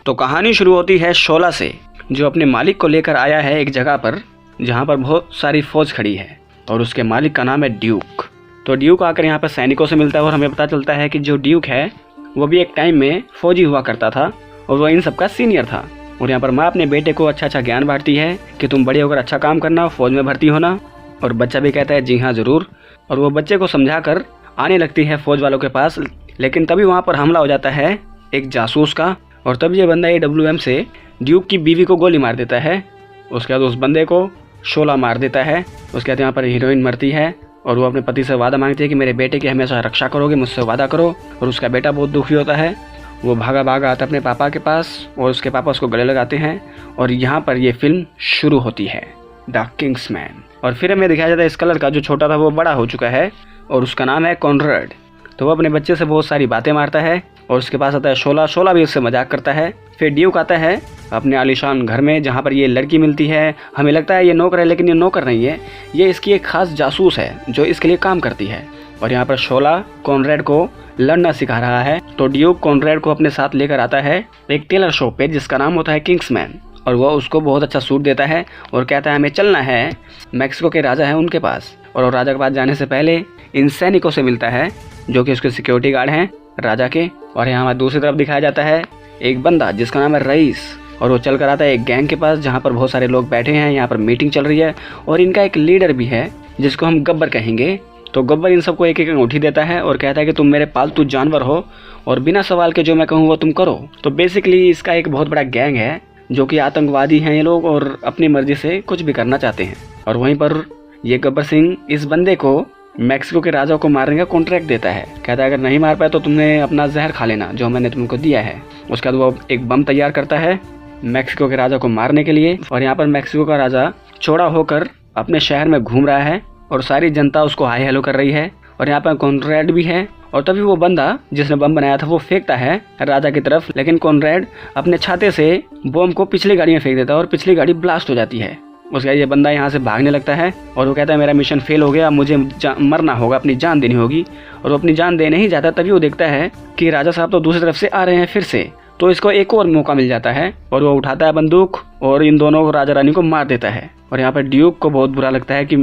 तो कहानी शुरू होती है शोला से, जो अपने मालिक को लेकर आया है एक जगह पर जहाँ पर बहुत सारी फौज खड़ी है और उसके मालिक का नाम है ड्यूक। तो ड्यूक आकर यहाँ पर सैनिकों से मिलता है और हमें पता चलता है कि जो ड्यूक है वो भी एक टाइम में फौजी हुआ करता था और वो इन सबका सीनियर था। और यहाँ पर माँ अपने बेटे को अच्छा ज्ञान बांटती है कि तुम बड़े होकर अच्छा काम करना, फौज में भर्ती होना। और बच्चा भी कहता है जी हाँ ज़रूर। और वो बच्चे को समझा कर आने लगती है फौज वालों के पास। लेकिन तभी वहाँ पर हमला हो जाता है एक जासूस का और तब ये बंदा AWM से ड्यूक की बीवी को गोली मार देता है। उसके बाद उस बंदे को शोला मार देता है। उसके बाद यहाँ पर हीरोइन मरती है और वो अपने पति से वादा मांगती है कि मेरे बेटे की हमेशा रक्षा करोगे, मुझसे वादा करो। और उसका बेटा बहुत दुखी होता है। वो भागा आता है अपने पापा के पास और उसके पापा उसको गले लगाते हैं। और यहाँ पर ये फिल्म शुरू होती है, द किंग्समैन। और फिर हमें दिखाया जाता है स्कलर का जो छोटा था वो बड़ा हो चुका है और उसका नाम है कॉनरेड। तो वो अपने बच्चे से बहुत सारी बातें मारता है और उसके पास आता है शोला भी उससे मजाक करता है। फिर ड्यूक आता है अपने आलीशान घर में जहाँ पर ये लड़की मिलती है। हमें लगता है ये नौकर है, लेकिन ये नौकर नहीं है, ये इसकी एक खास जासूस है जो इसके लिए काम करती है। और यहाँ पर शोला कॉनरेड को लड़ना सिखा रहा है। तो ड्यूक कॉनरेड को अपने साथ लेकर आता है एक टेलर शॉप पे जिसका नाम होता है किंग्समैन। और वो उसको बहुत अच्छा सूट देता है और कहता है हमें चलना है मैक्सिको के राजा है उनके पास। और राजा के पास जाने से पहले इन सैनिकों से मिलता है जो कि उसके सिक्योरिटी गार्ड हैं राजा के। और यहाँ दूसरी तरफ दिखाया जाता है एक बंदा जिसका नाम है रईस। और वो चल कर आता है एक गैंग के पास जहाँ पर बहुत सारे लोग बैठे हैं। यहाँ पर मीटिंग चल रही है और इनका एक लीडर भी है जिसको हम गब्बर कहेंगे। तो गब्बर इन सबको एक अंगूठी देता है और कहता है कि तुम मेरे पालतू जानवर हो और बिना सवाल के जो मैं कहूँ वो तुम करो। तो बेसिकली इसका एक बहुत बड़ा गैंग है जो कि आतंकवादी हैं ये लोग और अपनी मर्जी से कुछ भी करना चाहते हैं। और वहीं पर ये गब्बर सिंह इस बंदे को मैक्सिको के राजा को मारने का कॉन्ट्रैक्ट देता है। कहता है अगर नहीं मार पाए तो तुमने अपना जहर खा लेना जो मैंने तुमको दिया है। उसके बाद वो एक बम तैयार करता है मैक्सिको के राजा को मारने के लिए। और यहाँ पर मैक्सिको का राजा चौड़ा होकर अपने शहर में घूम रहा है और सारी जनता उसको हाई हेलो कर रही है। और यहाँ पर कॉनरेड भी है। और तभी वो बंदा जिसने बम बनाया था वो फेंकता है राजा की तरफ, लेकिन कॉनरेड अपने छाते से बम को पिछली गाड़ी में फेंक देता है और पिछली गाड़ी ब्लास्ट हो जाती है। उसके बाद ये बंदा यहाँ से भागने लगता है और वो कहता है मेरा मिशन फेल हो गया, मुझे मरना होगा, अपनी जान देनी होगी। और वो अपनी जान देने ही जाता है तभी वो देखता है कि राजा साहब तो दूसरी तरफ से आ रहे हैं फिर से। तो इसको एक और मौका मिल जाता है और वो उठाता है बंदूक और इन दोनों राजा रानी को मार देता है। और यहाँ पर ड्यूक को बहुत बुरा लगता है कि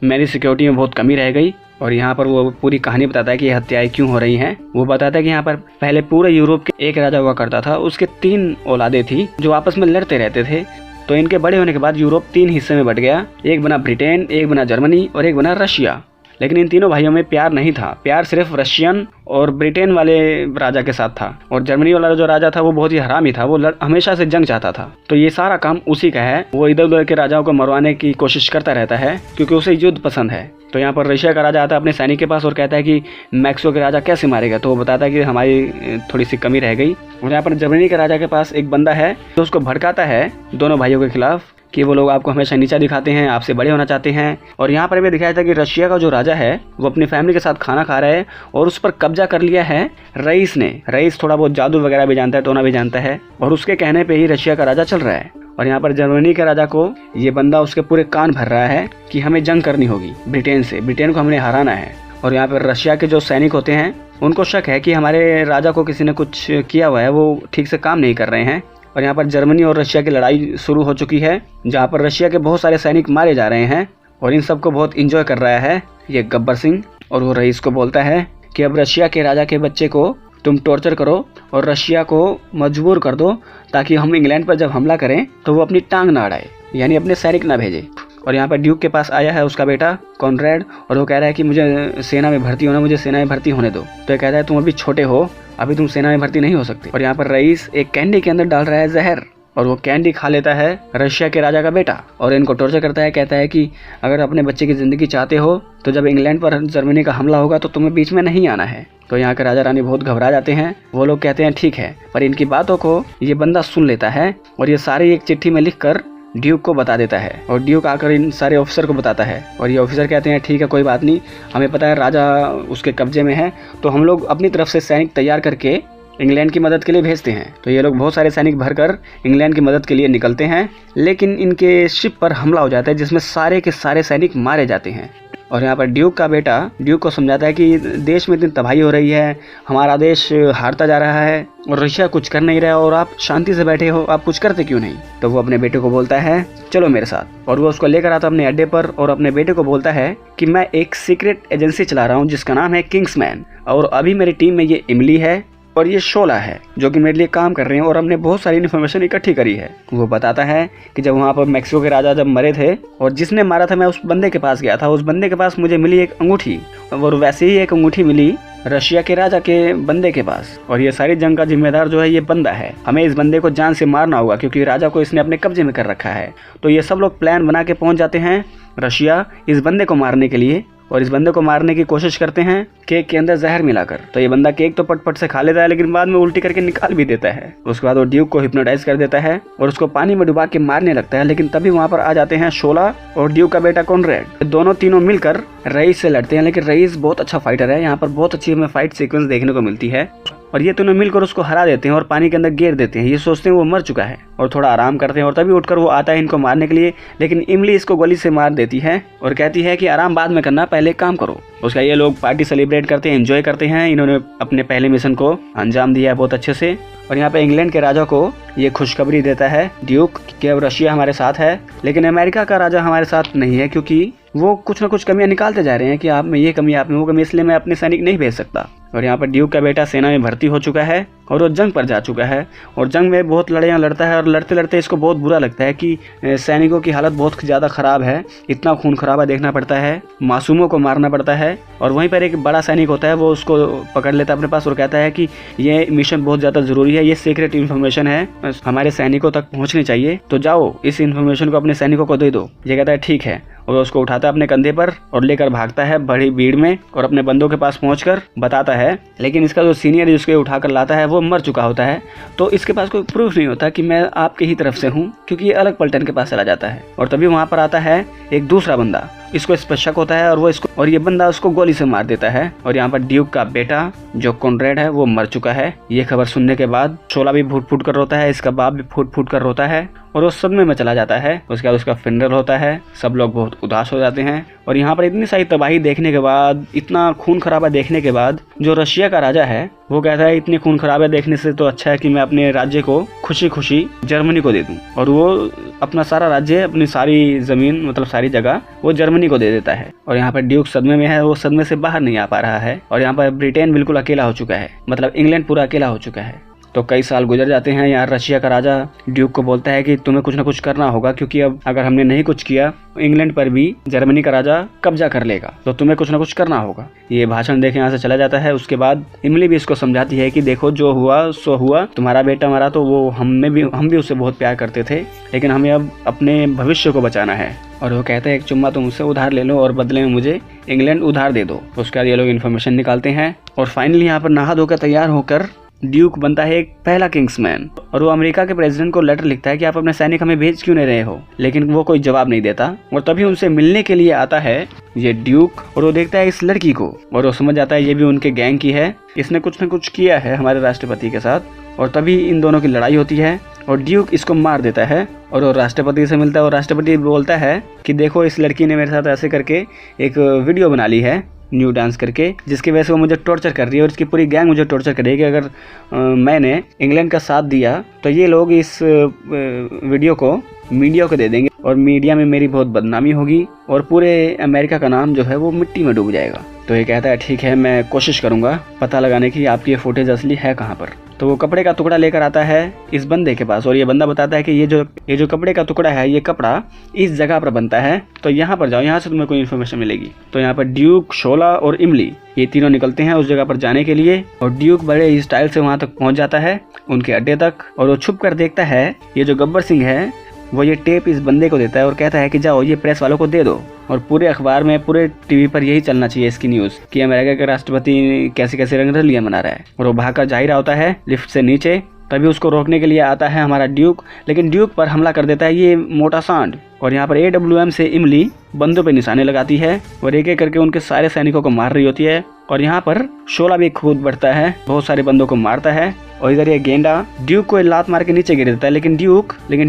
मेरी सिक्योरिटी में बहुत कमी रह गई। और यहाँ पर वो पूरी कहानी बताता है कि ये हत्याएं क्यों हो रही हैं। वो बताता है कि यहाँ पर पहले पूरे यूरोप के एक राजा हुआ करता था, उसके 3 औलादे थी जो आपस में लड़ते रहते थे। तो इनके बड़े होने के बाद यूरोप 3 हिस्से में बट गया, एक बना ब्रिटेन, एक बना जर्मनी और एक बना रशिया। लेकिन इन तीनों भाइयों में प्यार नहीं था, प्यार सिर्फ रशियन और ब्रिटेन वाले राजा के साथ था। और जर्मनी वाला जो राजा था वो बहुत ही हरामी था, वो हमेशा से जंग चाहता था। तो ये सारा काम उसी का है। वो इधर उधर के राजाओं को मरवाने की कोशिश करता रहता है क्योंकि उसे युद्ध पसंद है। तो यहाँ पर रशिया का राजा आता है अपने सैनिक के पास और कहता है कि मैक्सिको के राजा कैसे मारेगा। तो वो बताता है कि हमारी थोड़ी सी कमी रह गई। और यहाँ पर जर्मनी के राजा के पास एक बंदा है जो उसको भड़काता है दोनों भाइयों के खिलाफ कि वो लोग आपको हमेशा नीचा दिखाते हैं, आपसे बड़े होना चाहते हैं। और यहाँ पर भी दिखाया था कि रशिया का जो राजा है वो अपनी फैमिली के साथ खाना खा रहा है और उस पर कब्जा कर लिया है रईस ने। रईस थोड़ा बहुत जादू वगैरह भी जानता है, टोना भी जानता है और उसके कहने पे ही रशिया का राजा चल रहा है। और यहाँ पर जर्मनी के राजा को ये बंदा उसके पूरे कान भर रहा है कि हमें जंग करनी होगी ब्रिटेन से, ब्रिटेन को हमने हराना है। और यहाँ पर रशिया के जो सैनिक होते हैं उनको शक है कि हमारे राजा को किसी ने कुछ किया हुआ है, वो ठीक से काम नहीं कर रहे हैं। और यहाँ पर जर्मनी और रशिया की लड़ाई शुरू हो चुकी है जहाँ पर रशिया के बहुत सारे सैनिक मारे जा रहे हैं। और इन सबको बहुत इंजॉय कर रहा है ये गब्बर सिंह। और वो रईस को बोलता है कि अब रशिया के राजा के बच्चे को तुम टॉर्चर करो और रशिया को मजबूर कर दो ताकि हम इंग्लैंड पर जब हमला करें तो वो अपनी टांग ना अड़ाए, यानी अपने सैनिक ना भेजे। और यहाँ पर ड्यूक के पास आया है उसका बेटा कॉनरेड और वो कह रहा है कि मुझे सेना में भर्ती होना, मुझे सेना में भर्ती होने दो। तो ये कहता है तुम अभी छोटे हो, अभी तुम सेना में भर्ती नहीं हो सकते। और यहाँ पर रईस एक कैंडी के अंदर डाल रहा है जहर और वो कैंडी खा लेता है रशिया के राजा का बेटा और इनको टॉर्चर करता है। कहता है कि अगर अपने बच्चे की ज़िंदगी चाहते हो तो जब इंग्लैंड पर जर्मनी का हमला होगा तो तुम्हें बीच में नहीं आना है। तो यहाँ के राजा रानी बहुत घबरा जाते हैं। वो लोग कहते हैं ठीक है, पर इनकी बातों को ये बंदा सुन लेता है और ये सारी एक चिट्ठी में लिख कर ड्यूक को बता देता है। और ड्यूक आकर इन सारे ऑफिसर को बताता है और ये ऑफिसर कहते हैं ठीक है कोई बात नहीं, हमें पता है राजा उसके कब्जे में है, तो हम लोग अपनी तरफ से सैनिक तैयार करके इंग्लैंड की मदद के लिए भेजते हैं। तो ये लोग बहुत सारे सैनिक भरकर इंग्लैंड की मदद के लिए निकलते हैं, लेकिन इनके शिप पर हमला हो जाता है जिसमें सारे के सारे सैनिक मारे जाते हैं। और यहाँ पर ड्यूक का बेटा ड्यूक को समझाता है कि देश में इतनी तबाही हो रही है, हमारा देश हारता जा रहा है और रशिया कुछ कर नहीं रहा और आप शांति से बैठे हो, आप कुछ करते क्यों नहीं। तो वो अपने बेटे को बोलता है चलो मेरे साथ, और वो उसको लेकर आता अपने अड्डे पर और अपने बेटे को बोलता है कि मैं एक सीक्रेट एजेंसी चला रहा हूँ जिसका नाम है किंग्समैन, और अभी मेरी टीम में ये इमली है और ये शोला है जो कि मेरे लिए काम कर रहे हैं और हमने बहुत सारी इन्फॉर्मेशन इकट्ठी करी है। वो बताता है कि जब वहाँ पर मैक्सिको के राजा जब मरे थे और जिसने मारा था, मैं उस बंदे के पास गया था, उस बंदे के पास मुझे मिली एक अंगूठी, और वैसे ही एक अंगूठी मिली रशिया के राजा के बंदे के पास, और ये सारी जंग का जिम्मेदार जो है ये बंदा है। हमें इस बंदे को जान से मारना होगा क्योंकि राजा को इसने अपने कब्जे में कर रखा है। तो ये सब लोग प्लान बना के पहुंच जाते हैं रशिया इस बंदे को मारने के लिए, और इस बंदे को मारने की कोशिश करते हैं केक के अंदर जहर मिलाकर। तो ये बंदा केक तो पट से खा लेता है लेकिन बाद में उल्टी करके निकाल भी देता है। उसके बाद वो ड्यूक को हिप्नोटाइज कर देता है और उसको पानी में डुबा के मारने लगता है। लेकिन तभी वहाँ पर आ जाते हैं शोला और ड्यूक का बेटा कॉनरेड। दोनों तीनों मिलकर रईस से लड़ते हैं, लेकिन रईस बहुत अच्छा फाइटर है। यहाँ पर बहुत अच्छी हमें फाइट सीक्वेंस देखने को मिलती है और ये तीनों मिलकर उसको हरा देते हैं और पानी के अंदर गिर देते हैं। ये सोचते हैं वो मर चुका है और थोड़ा आराम करते हैं, और तभी उठकर वो आता है इनको मारने के लिए, लेकिन इमली इसको गोली से मार देती है और कहती है कि आराम बाद में करना, पहले काम करो। उसका ये लोग पार्टी सेलिब्रेट करते हैं, एंजॉय करते हैं। इन्होंने अपने पहले मिशन को अंजाम दिया बहुत अच्छे से। और यहाँ पे इंग्लैंड के राजा को ये खुशखबरी देता है ड्यूक कि अब रशिया हमारे साथ है, लेकिन अमेरिका का राजा हमारे साथ नहीं है क्योंकि वो कुछ ना कुछ कमियां निकालते जा रहे हैं कि आप में ये कमी, आप में वो कमी, इसलिए मैं अपने सैनिक नहीं भेज सकता। और यहाँ पर ड्यूक का बेटा सेना में भर्ती हो चुका है और वो जंग पर जा चुका है और जंग में बहुत लड़ाइयाँ लड़ता है, और लड़ते लड़ते इसको बहुत बुरा लगता है कि सैनिकों की हालत बहुत ज़्यादा ख़राब है, इतना खून खराबा देखना पड़ता है, मासूमों को मारना पड़ता है। और वहीं पर एक बड़ा सैनिक होता है, वो उसको पकड़ लेता है अपने पास और कहता है कि ये मिशन बहुत ज़्यादा ज़रूरी है, ये सीक्रेट इन्फॉर्मेशन है, हमारे सैनिकों तक पहुँचनी चाहिए, तो जाओ इस इन्फॉर्मेशन को अपने सैनिकों को दे दो। ये कहता है ठीक है, और उसको उठाता है अपने कंधे पर और लेकर भागता है बड़ी भीड़ में और अपने बंदों के पास पहुंचकर बताता है। लेकिन इसका जो सीनियर जिसको उठाकर लाता है वो मर चुका होता है, तो इसके पास कोई प्रूफ नहीं होता कि मैं आपके ही तरफ से हूं, क्योंकि ये अलग पलटन के पास चला जाता है। और तभी वहां पर आता है एक दूसरा बंदा, इसको इस पर शक होता है और ये बंदा उसको गोली से मार देता है। और यहाँ पर ड्यूक का बेटा जो कॉनरेड है वो मर चुका है। ये खबर सुनने के बाद शोला भी फूट फूट कर रोता है, इसका बाप भी फूट फूट कर रोता है और वो सदमे में चला जाता है। उसके बाद उसका फिनरल होता है, सब लोग बहुत उदास हो जाते हैं। और यहाँ पर इतनी सारी तबाही देखने के बाद, इतना खून खराबा देखने के बाद, जो रशिया का राजा है वो कहता है इतनी खून खराबा देखने से तो अच्छा है कि मैं अपने राज्य को खुशी खुशी जर्मनी को दे दूं। और वो अपना सारा राज्य, अपनी सारी जमीन, मतलब सारी जगह वो जर्मनी को दे देता है। और यहाँ पर ड्यूक सदमे में है, वो सदमे से बाहर नहीं आ पा रहा है। और यहाँ पर ब्रिटेन बिल्कुल अकेला हो चुका है, मतलब इंग्लैंड पूरा अकेला हो चुका है। तो कई साल गुजर जाते हैं। यार रशिया का राजा ड्यूक को बोलता है कि तुम्हें कुछ ना कुछ करना होगा, क्योंकि अब अगर हमने नहीं कुछ किया इंग्लैंड पर भी जर्मनी का राजा कब्जा कर लेगा, तो तुम्हें कुछ ना कुछ करना होगा। ये भाषण देके यहाँ से चला जाता है। उसके बाद इमली भी इसको समझाती है कि देखो जो हुआ सो हुआ, तुम्हारा बेटा मरा तो वो हम भी उससे बहुत प्यार करते थे, लेकिन हमें अब अपने भविष्य को बचाना है। और वो कहते हैं एक चुम्मा तुम मुझसे उधार ले लो और बदले में मुझे इंग्लैंड उधार दे दो। उसके बाद ये लोग इन्फॉर्मेशन निकालते हैं और फाइनली यहाँ पर नहा धोकर तैयार होकर ड्यूक बनता है एक पहला किंग्समैन। और वो अमेरिका के प्रेसिडेंट को लेटर लिखता है कि आप अपने सैनिक हमें भेज क्यों नहीं रहे हो, लेकिन वो कोई जवाब नहीं देता। और तभी उनसे मिलने के लिए आता है ये ड्यूक और वो देखता है इस लड़की को और वो समझ जाता है ये भी उनके गैंग की है, इसने कुछ न कुछ किया है हमारे राष्ट्रपति के साथ। और तभी इन दोनों की लड़ाई होती है और ड्यूक इसको मार देता है और वो राष्ट्रपति से मिलता है और राष्ट्रपति बोलता है कि देखो इस लड़की ने मेरे साथ ऐसे करके एक वीडियो बना ली है न्यू डांस करके, जिसकी वजह से वो मुझे टॉर्चर कर रही है और इसकी पूरी गैंग मुझे टॉर्चर कर रही है कि अगर मैंने इंग्लैंड का साथ दिया तो ये लोग इस वीडियो को मीडिया को दे देंगे और मीडिया में मेरी बहुत बदनामी होगी और पूरे अमेरिका का नाम जो है वो मिट्टी में डूब जाएगा। तो ये कहता है ठीक है, मैं कोशिश करूंगा पता लगाने की आपकी ये फुटेज असली है कहाँ पर। तो वो कपड़े का टुकड़ा लेकर आता है इस बंदे के पास और ये बंदा बताता है कि ये जो कपड़े का टुकड़ा है, ये कपड़ा इस जगह पर बनता है, तो यहाँ पर जाओ, यहाँ से तुम्हें कोई इन्फॉर्मेशन मिलेगी। तो यहाँ पर ड्यूक, शोला और इमली ये तीनों निकलते हैं उस जगह पर जाने के लिए और ड्यूक बड़े स्टाइल से वहाँ तक पहुँच जाता है उनके अड्डे तक और वो छुप कर देखता है ये जो गब्बर सिंह है वो ये टेप इस बंदे को देता है और कहता है कि जाओ ये प्रेस वालों को दे दो और पूरे अखबार में, पूरे टीवी पर यही चलना चाहिए इसकी न्यूज़ कि अमेरिका के राष्ट्रपति कैसे कैसे रंगरलियां मना रहा है। और वो भागकर जा ही रहा होता है लिफ्ट से नीचे, तभी उसको रोकने के लिए आता है हमारा ड्यूक, लेकिन ड्यूक पर हमला कर देता है ये मोटा सांड। और यहाँ पर AWM से इमली बंदों पे निशाने लगाती है और एक एक करके उनके सारे सैनिकों को मार रही होती है। और यहाँ पर शोला भी कूद बढ़ता है, बहुत सारे बंदों को मारता है और इधर ये गेंडा ड्यूक को लात मार के नीचे गिर देता है, लेकिन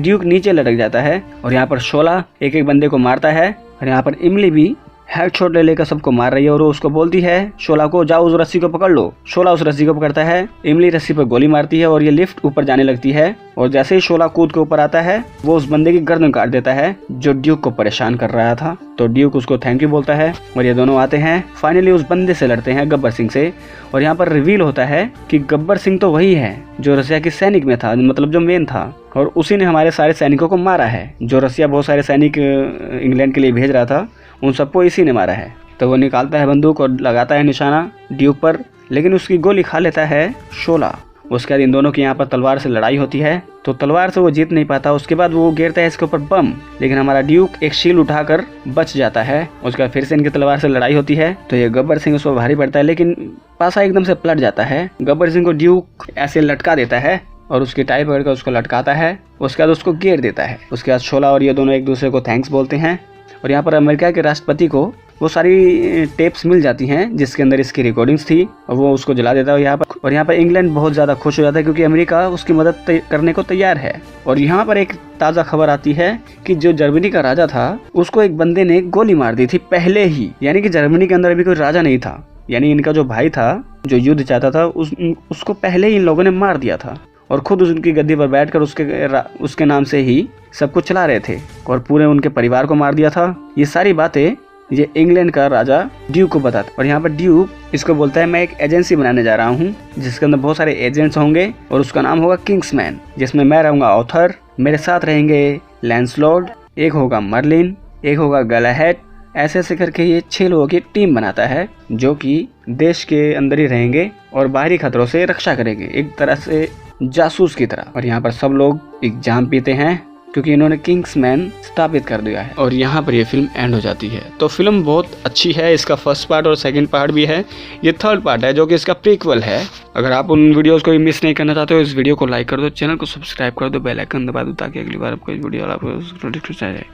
ड्यूक नीचे लटक जाता है। और यहाँ पर शोला एक एक बंदे को मारता है और यहाँ पर इमली भी हेड शॉट ले लेकर सबको मार रही है और वो उसको बोलती है शोला को, जाओ उस रस्सी को पकड़ लो। शोला उस रस्सी को पकड़ता है, इमली रस्सी पर गोली मारती है और ये लिफ्ट ऊपर जाने लगती है। और जैसे ही शोला कूद के ऊपर आता है वो उस बंदे की गर्दन काट देता है जो ड्यूक को परेशान कर रहा था। तो ड्यूक उसको थैंक यू बोलता है और ये दोनों आते हैं, फाइनली उस बंदे से लड़ते हैं, गब्बर सिंह से। और यहाँ पर रिवील होता है कि गब्बर सिंह तो वही है जो रसिया की सैनिक में था, मतलब जो मेन था, और उसी ने हमारे सारे सैनिकों को मारा है। जो रसिया बहुत सारे सैनिक इंग्लैंड के लिए भेज रहा था उन सबको इसी ने मारा है। तो वो निकालता है बंदूक और लगाता है निशाना ड्यूक पर, लेकिन उसकी गोली खा लेता है शोला। उसके बाद इन दोनों की यहाँ पर तलवार से लड़ाई होती है, तो तलवार से वो जीत नहीं पाता। उसके बाद वो गिरता है इसके ऊपर बम, लेकिन हमारा ड्यूक एक शील्ड उठाकर बच जाता है। उसके बाद फिर से इनकी तलवार से लड़ाई होती है, तो ये गब्बर सिंह उस पर भारी पड़ता है, लेकिन पासा एकदम से पलट जाता है। गब्बर सिंह को ड्यूक ऐसे लटका देता है और उसकी टाई पकड़कर उसको लटकाता है। उसके बाद उसको घेर देता है। उसके बाद शोला और ये दोनों एक दूसरे को थैंक्स बोलते हैं। और यहाँ पर अमेरिका के राष्ट्रपति को वो सारी टेप्स मिल जाती हैं जिसके अंदर इसकी रिकॉर्डिंग्स थी, और वो उसको जला देता है यहाँ पर। और यहाँ पर इंग्लैंड बहुत ज़्यादा खुश हो जाता है क्योंकि अमेरिका उसकी मदद करने को तैयार है। और यहाँ पर एक ताज़ा खबर आती है कि जो जर्मनी का राजा था उसको एक बंदे ने गोली मार दी थी पहले ही, यानी कि जर्मनी के अंदर अभी कोई राजा नहीं था, यानी इनका जो भाई था जो युद्ध चाहता था उसको पहले ही इन लोगों ने मार दिया था और खुद उनकी गद्दी पर बैठकर उसके नाम से ही सब कुछ चला रहे थे और पूरे उनके परिवार को मार दिया था। ये सारी बातें ये इंग्लैंड का राजा ड्यूक को बताता। और यहाँ पर ड्यूक इसको बोलता है मैं एक एजेंसी बनाने जा रहा हूँ जिसके अंदर बहुत सारे एजेंट्स होंगे और उसका नाम होगा किंग्समैन, जिसमें मैं रहूँगा ऑथर, मेरे साथ रहेंगे लैंसलॉर्ड, एक होगा मर्लिन, एक होगा गलाहेड। ऐसे ऐसे करके ये 6 लोगों की टीम बनाता है जो कि देश के अंदर ही रहेंगे और बाहरी खतरों से रक्षा करेंगे, एक तरह से जासूस की तरह। और यहाँ पर सब लोग एग्जाम पीते हैं क्योंकि इन्होंने किंग्समैन स्थापित कर दिया है। और यहाँ पर ये फिल्म एंड हो जाती है। तो फिल्म बहुत अच्छी है, इसका फर्स्ट पार्ट और सेकंड पार्ट भी है, ये थर्ड पार्ट है जो कि इसका प्रीक्वल है। अगर आप उन वीडियोस को भी मिस नहीं करना चाहते हो इस वीडियो को लाइक कर दो, चैनल को सब्सक्राइब कर दो, बेल आइकन दबा दो ताकि अगली बार आपको इस वीडियो आपको नोटिफिकेशन आ जाए।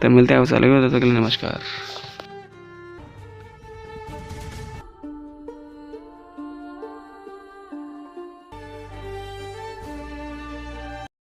तो मिलते हैं, नमस्कार।